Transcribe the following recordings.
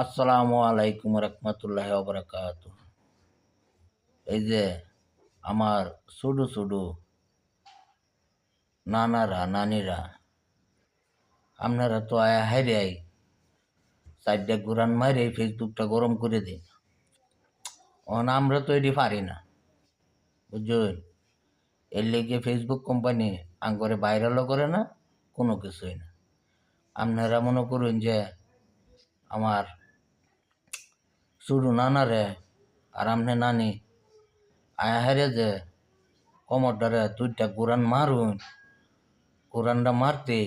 আসসালামু আলাইকুম রহমতুল্লাহ বারাকাত। এই যে আমার ছোটো ছোটো নানারা নানিরা, আপনারা তো আয়া হাইরাই সাইডটা ঘুরান মারে ফেসবুকটা গরম করে দিন। আমরা তো এটি পারি না, বুঝলেন? এর লেগে ফেসবুক কোম্পানি আঙ্গরে ভাইরালও করে না, কোনো কিছুই না। আপনারা মনে করুন যে আমার ছোটো নানারে আর আমনে নানি আয়া হারে যে কমরটারে দুইটা ঘুরান মারুন, কোরআনটা মারতে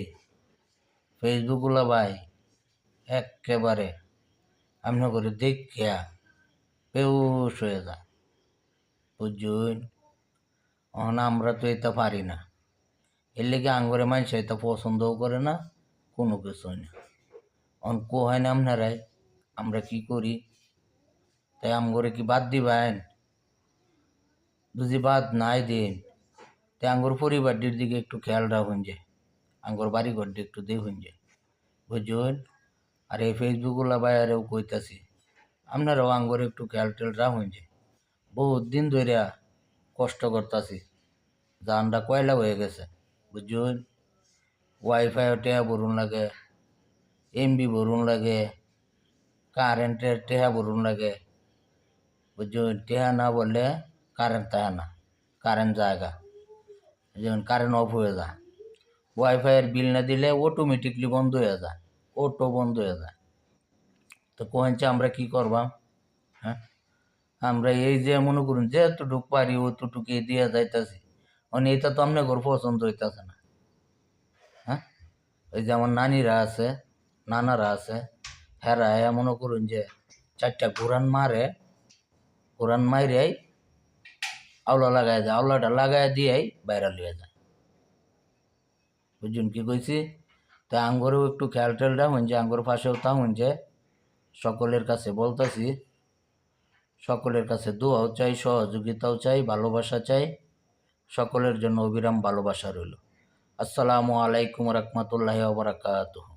ফেসবুকগুলো ভাই একেবারে আপনি করে দেখিয়া বেউস হয়ে যায়, বুঝুন? আমরা তো এটা পারি না, এর লেগে আঙ্গরে মানুষ এটা পছন্দও করে না, কোনো কিছু না। কো হয় না আপনারাই, আমরা কি করি? তাই আমগরে কি বাদ দিবেন? যদি বাদ নাই দিন, তাই আঙ্গর পরিবারটির দিকে একটু খেয়াল রাখুন, যে আঙ্গর বাড়িঘরটি একটু দেখুন, যে বুঝুন? আর এই ফেসবুকগুলো বাইরেও কইতাছি, আপনারাও আঙ্গরে একটু খেয়াল টেল রাখুন, যে বহুত দিন ধরে কষ্ট করতেছি, জানটা কয়লা হয়ে গেছে, বুঝুন? ওয়াইফাইও টেহা ভরুন লাগে, এমবি ভরুন লাগে, কারেন্টের টেহা ভরুন লাগে, বুঝুন? টেহা না বললে কারেন্ট থাকে না, কারেন্ট জায়গা, যেমন কারেন্ট অফ হয়ে যায়। ওয়াইফাইয়ের বিল না দিলে অটোমেটিকলি বন্ধ হয়ে যায়, অটো বন্ধ হয়ে যায়। তো কোহেনছে আমরা কি করবাম? হ্যাঁ, আমরা এই যে মনে করুন যে এতটুক পারি অতটুকু দিয়ে যাইতেছি, মানে এটা তো আপনার ঘর পছন্দ হইতেছে না। হ্যাঁ, ওই যে আমার নানিরা আছে, নানারা আছে, হেরা মনে করুন যে চারটা ঘুরান মারে, ঘুরান মাইরাই আওলা লাগাই যায়, আওলাটা লাগাই দিয়েই বাইরে লিয়ে যায়, বুঝুন কি কইছি? তা আঙ্গরেও একটু খেয়াল টেয়াল রাখুন, যে আঙ্গর পাশেও থাকুন, যে সকলের কাছে বলতেছি, সকলের কাছে দোয়াও চাই, সহযোগিতাও চাই, ভালোবাসা চাই, সকলের জন্য অবিরাম ভালোবাসা রইল। আসসালামু আলাইকুম রহমতুল্লাহি ওয়া বারাকাতুহু।